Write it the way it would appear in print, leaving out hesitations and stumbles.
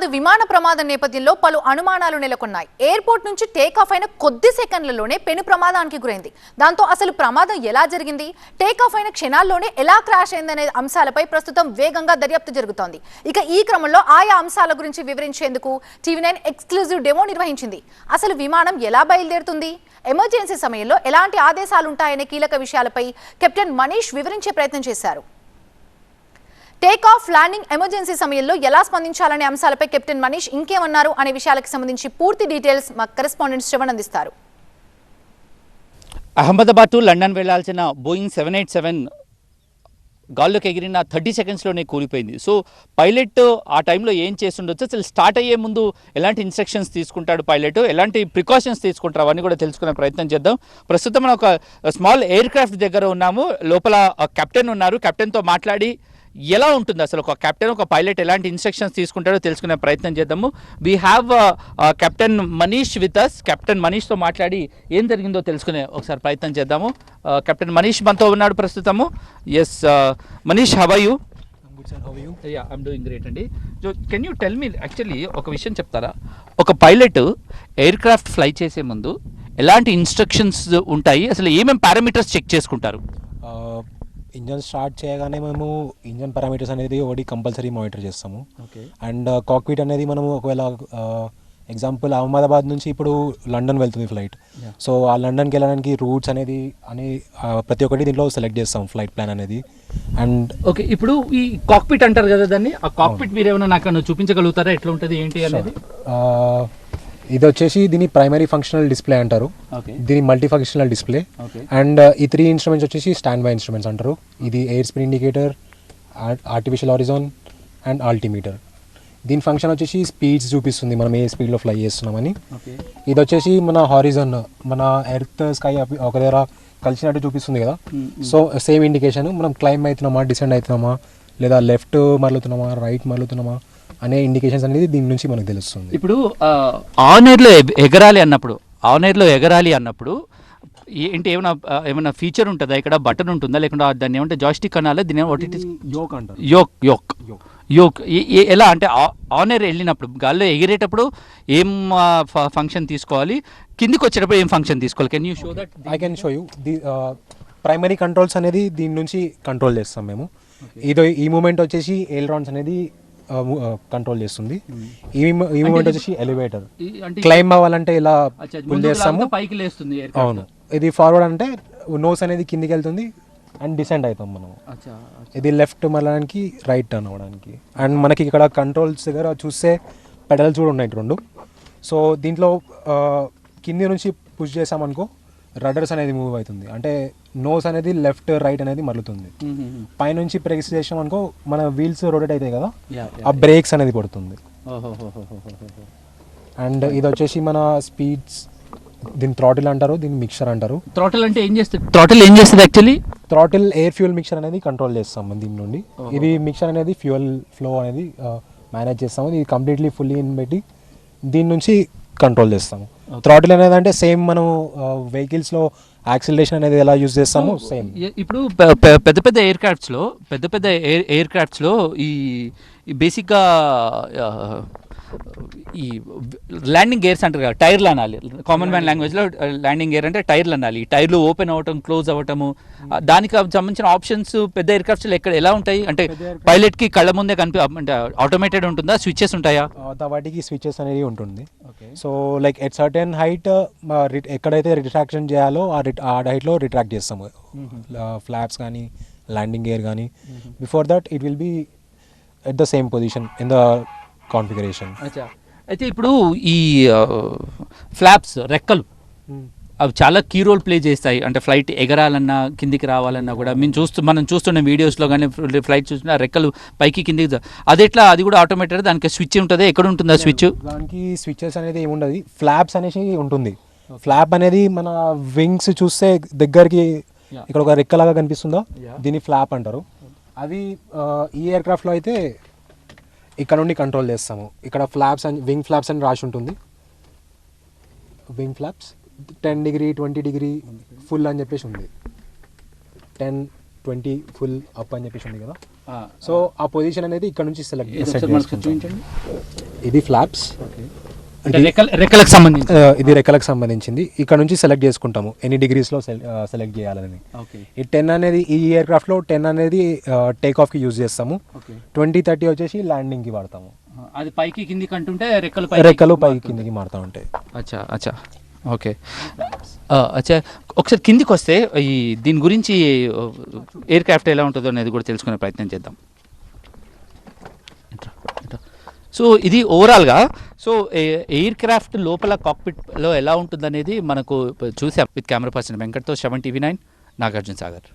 హైదరాబాద్ విమాన ప్రమాదం నేపథ్యంలో పలు అనుమానాలు నెలకొన్నాయి. ఎయిర్పోర్ట్ నుంచి టేక్ ఆఫ్ అయిన కొద్ది సెకండ్లలోనే పెను ప్రమాదానికి గురైంది. దాంతో అసలు ప్రమాదం ఎలా జరిగింది, టేక్ ఆఫ్ అయిన క్షణాల్లోనే ఎలా క్రాష్ అయిందనే అంశాలపై ప్రస్తుతం వేగంగా దర్యాప్తు జరుగుతోంది. ఇక ఈ క్రమంలో ఆయా అంశాల గురించి వివరించేందుకు టీవీ9 ఎక్స్క్లూజివ్ డెమో నిర్వహించింది. అసలు విమానం ఎలా బయలుదేరుతుంది, ఎమర్జెన్సీ సమయంలో ఎలాంటి ఆదేశాలు ఉంటాయనే కీలక విషయాలపై కెప్టెన్ మనీష్ వివరించే ప్రయత్నం చేశారు. టేక్ ఆఫ్, ల్యాండింగ్, ఎమర్జెన్సీ సమయంలో ఎలా స్పందించాలనే అంశాలపై కెప్టెన్ మనీష్ ఇంకేమన్నారు అనే విషయాలకు సంబంధించి పూర్తి డీటెయిల్స్ మా కరెస్పాండెంట్ శ్రవణ్ అందిస్తారు. అహ్మదాబాద్ టు లండన్ వెళ్లాల్సిన బోయింగ్ 787 గాల్లోకి ఎగిరిన 30 సెకండ్స్లోనే కూలిపోయింది. సో పైలట్ ఆ టైంలో ఏం చేస్తుండొచ్చు, అసలు స్టార్ట్ అయ్యే ముందు ఎలాంటి ఇన్స్ట్రక్షన్స్ తీసుకుంటాడు పైలట్, ఎలాంటి ప్రికాషన్స్ తీసుకుంటారు, అవన్నీ కూడా తెలుసుకునే ప్రయత్నం చేద్దాం. ప్రస్తుతం మనం ఒక స్మాల్ ఎయిర్ క్రాఫ్ట్ దగ్గర ఉన్నాము. లోపల కెప్టెన్ ఉన్నారు. కెప్టెన్తో మాట్లాడి ఎలా ఉంటుంది అసలు ఒక కెప్టెన్, ఒక పైలట్ ఎలాంటి ఇన్స్ట్రక్షన్స్ తీసుకుంటారో తెలుసుకునే ప్రయత్నం చేద్దాము. We have captain Manish with us. Captain మనీష్తో మాట్లాడి ఏం జరిగిందో తెలుసుకునే ఒకసారి ప్రయత్నం చేద్దాము. కెప్టెన్ మనీష్ మనతో ఉన్నాడు ప్రస్తుతము. Yes Manish, how are you? Yeah, I'm doing great అండి. So can you tell me, actually ఒక విషయం చెప్తారా, ఒక పైలట్ ఎయిర్ క్రాఫ్ట్ ఫ్లై చేసే ముందు ఎలాంటి ఇన్స్ట్రక్షన్స్ ఉంటాయి, అసలు ఏమేమి పారామీటర్స్ చెక్ చేసుకుంటారు? ఇంజన్ స్టార్ట్ చేయగానే మేము ఇంజన్ పారామీటర్స్ అనేది ఒకటి కంపల్సరీ మానిటర్ చేస్తాము. అండ్ కాక్పిట్ అనేది మనము ఒకవేళ ఎగ్జాంపుల్ అహ్మదాబాద్ నుంచి ఇప్పుడు లండన్ వెళ్తుంది ఫ్లైట్. సో ఆ లండన్కి వెళ్ళడానికి రూట్స్ అనేది ప్రతి ఒక్కటి దీంట్లో సెలెక్ట్ చేస్తాం, ఫ్లైట్ ప్లాన్ అనేది. అండ్ ఓకే, ఇప్పుడు ఈ కాక్పిట్ అంటారు కదా దాన్ని, ఆ కాక్పిట్ మీరు ఏమైనా నాకు చూపించగలుగుతారా, ఎట్లా ఉంటుంది ఏంటి అనేది? ఇది వచ్చేసి దీని ప్రైమరీ ఫంక్షనల్ డిస్ప్లే అంటారు, దీని మల్టీ ఫంక్షనల్ డిస్ప్లే. అండ్ ఈ 3 ఇన్స్ట్రుమెంట్స్ వచ్చేసి స్టాండ్ బై ఇన్స్ట్రుమెంట్స్ అంటారు. ఇది air speed indicator, artificial Horizon and altimeter. దీని ఫంక్షన్ వచ్చేసి స్పీడ్స్ చూపిస్తుంది, మనం ఏ స్పీడ్లో ఫ్లై చేస్తున్నామని. ఇది వచ్చేసి మన హారిజాన్, మన ఎర్త్ స్కై ఒక దగ్గర కలిసినట్టు చూపిస్తుంది కదా. సో సేమ్ ఇండికేషన్, మనం క్లైంబ్ అవుతున్నామా, డిసెండ్ అవుతున్నామా, లేదా లెఫ్ట్ మరలుతున్నామా, రైట్ మరలుతున్నామా అనే ఇండికేషన్స్ అనేది దీని నుంచి మనకు తెలుస్తుంది. ఇప్పుడు ఆన్ ఎయిర్లో ఎగరాలి అన్నప్పుడు ఏంటి, ఏమైనా ఫీచర్ ఉంటుందా ఇక్కడ, బటన్ ఉంటుందా, లేకుండా దాన్ని ఏమంటే జాయిస్టిక్ అనాలి, దీని యోక్ అంటారు. యోక్ ఎలా అంటే ఆన్ ఎయిర్ వెళ్ళినప్పుడు గాల్లో ఎగిరేటప్పుడు ఏం ఫంక్షన్ తీసుకోవాలి, కిందికి వచ్చేటప్పుడు ఏం ఫంక్షన్ తీసుకోవాలి? Can you show that? I can show you. The primary controls అనేది దీని నుంచి కంట్రోల్ చేస్తాం మేము. ఈ మూమెంట్ వచ్చేసి ఎయిల్రాన్స్ అనేది కంట్రోల్ చేస్తుంది. ఈ మూమెంట్ వచ్చేసి ఎలివేటర్, క్లైంబ్ అవ్వాలంటే ఇలా పుల్ చేస్తాము, పైకి లేస్తుంది. అవును. ఇది ఫార్వర్డ్ అంటే నోస్ అనేది కిందికి వెళ్తుంది అండ్ డిసెండ్ అవుతాం మనం. ఇది లెఫ్ట్ మళ్ళడానికి, రైట్ టర్న్ అవ్వడానికి. అండ్ మనకి ఇక్కడ కంట్రోల్స్ దగ్గర చూస్తే పెడల్స్ కూడా ఉన్నాయి 2. సో దీంట్లో కింది నుంచి పుష్ చేసామనుకో రడర్స్ అనేది మూవ్ అవుతుంది, అంటే నోస్ అనేది లెఫ్ట్ రైట్ అనేది మరుగుతుంది. పైనుంచి ప్రెస్ చేసాం అనుకో మన వీల్స్ రొటేట్ అవుతాయి కదా, ఆ బ్రేక్స్ అనేది పడుతుంది. అండ్ ఇది వచ్చేసి మన స్పీడ్స్, దీని థ్రాటిల్ అంటారు, దీన్ని మిక్చర్ అంటారు. థ్రాటిల్ అంటే ఏం చేస్తుంది? Actually throttle air fuel mixture అనేది కంట్రోల్ చేస్తాం దీని నుండి. ఇది మిక్చర్ అనేది ఫ్యూయల్ ఫ్లో అనేది మేనేజ్ చేస్తాము. ఇది కంప్లీట్లీ ఫుల్లీ ఇన్ పెట్టి దీని నుంచి కంట్రోల్ చేస్తాము. థ్రాటిల్ అనేది అంటే సేమ్ మనం వెహికల్స్లో యాక్సిలరేషన్ అనేది ఎలా యూజ్ చేస్తామో సేమ్. ఇప్పుడు పెద్ద ఎయిర్ క్రాఫ్ట్స్లో ఈ బేసిక్గా ఈ ల్యాండింగ్ గేర్స్ అంటారు కదా, టైర్లు అనాలి కామన్ మ్యాన్ లాంగ్వేజ్లో. ల్యాండింగ్ గేర్ అంటే టైర్లు అనాలి. ఈ టైర్లు ఓపెన్ అవ్వటం, క్లోజ్ అవ్వటము, దానికి సంబంధించిన ఆప్షన్స్ పెద్ద ఎయిర్ క్రాఫ్ట్స్లో ఎలా ఉంటాయి అంటే పైలట్కి కళ్ళ ముందే అంటే ఆటోమేటెడ్ ఉంటుందా, స్విచెస్ ఉంటాయా? వాటికి స్విచెస్ అనేది ఉంటుంది. So like at certain height ఎక్కడైతే రిట్రాక్షన్ చేయాలో ఆ హైట్లో రిట్రాక్ట్ చేస్తాము, ఫ్లాప్స్ కానీ ల్యాండింగ్ గేర్ కానీ. Before that it will be at the same position in the configuration. అయితే ఇప్పుడు ఈ ఫ్లాప్స్, రెక్కలు, అవి చాలా కీ రోల్ ప్లే చేస్తాయి. అంటే ఫ్లైట్ ఎగరాలన్నా కిందికి రావాలన్నా కూడా మనం చూస్తున్న వీడియోస్లో కానీ ఫ్లైట్ చూస్తున్న రెక్కలు పైకి కిందికి, అది ఎట్లా, అది కూడా ఆటోమేటెడ్, దానికి స్విచ్ ఉంటుంది, ఎక్కడ ఉంటుంది ఆ స్విచ్? దానికి స్విచెస్ అనేది ఏముండదు, ఫ్లాప్స్ అనేసి ఉంటుంది. ఫ్లాప్ అనేది మన వింగ్స్ చూస్తే దగ్గరికి ఇక్కడ ఒక రెక్కలాగా కనిపిస్తుందో, దీన్ని ఫ్లాప్ అంటారు. అది ఈ ఎయిర్ క్రాఫ్ట్లో అయితే ఇక్కడ నుండి కంట్రోల్ చేస్తాము. ఇక్కడ ఫ్లాప్స్ అని, వింగ్ ఫ్లాప్స్ అని రాసి ఉంటుంది. Wing flops 10 degree 20 degree full అని చెప్పేసి ఉంది. 10 20 ఫుల్ అప్ అని చెప్పేసి ఉంది కదా. సో ఆ పొజిషన్ అనేది ఇక్కడ నుంచి సెలెక్ట్ చేస్తాం. ఇది ఫ్లాప్స్, అంటే రెక్కలకు సంబంధించి. ఇది రెక్కలకు సంబంధించింది. ఇక్కడ నుంచి సెలెక్ట్ చేసుకుంటాము ఎన్ని డిగ్రీస్లో సెలెక్ట్ చేయాలని. ఈ 10 అనేది ఈ ఎయిర్క్రాఫ్ట్లో 10 అనేది టేక్ ఆఫ్కి యూజ్ చేస్తాము. 20-30 వచ్చేసి ల్యాండింగ్కి వాడతాము. అది పైకి కిందికి అంటుంటే రెక్కలు పైకి కిందికి మారుతూ ఉంటాయి. అచ్చా అచ్చా ఓకే. అచ్చా ఒకసారి కిందికి వస్తే ఈ దీని గురించి ఎయిర్ క్రాఫ్ట్ ఎలా ఉంటుందో అనేది కూడా తెలుసుకునే ప్రయత్నం చేద్దాం. సో ఇది ఓవరాల్గా సో ఎయిర్ క్రాఫ్ట్ లోపల కాక్పిట్లో ఎలా ఉంటుందనేది మనకు చూసాం. విత్ కెమెరా పర్సన్ వెంకట్తో, 7 TV 9 నాగార్జున సాగర్.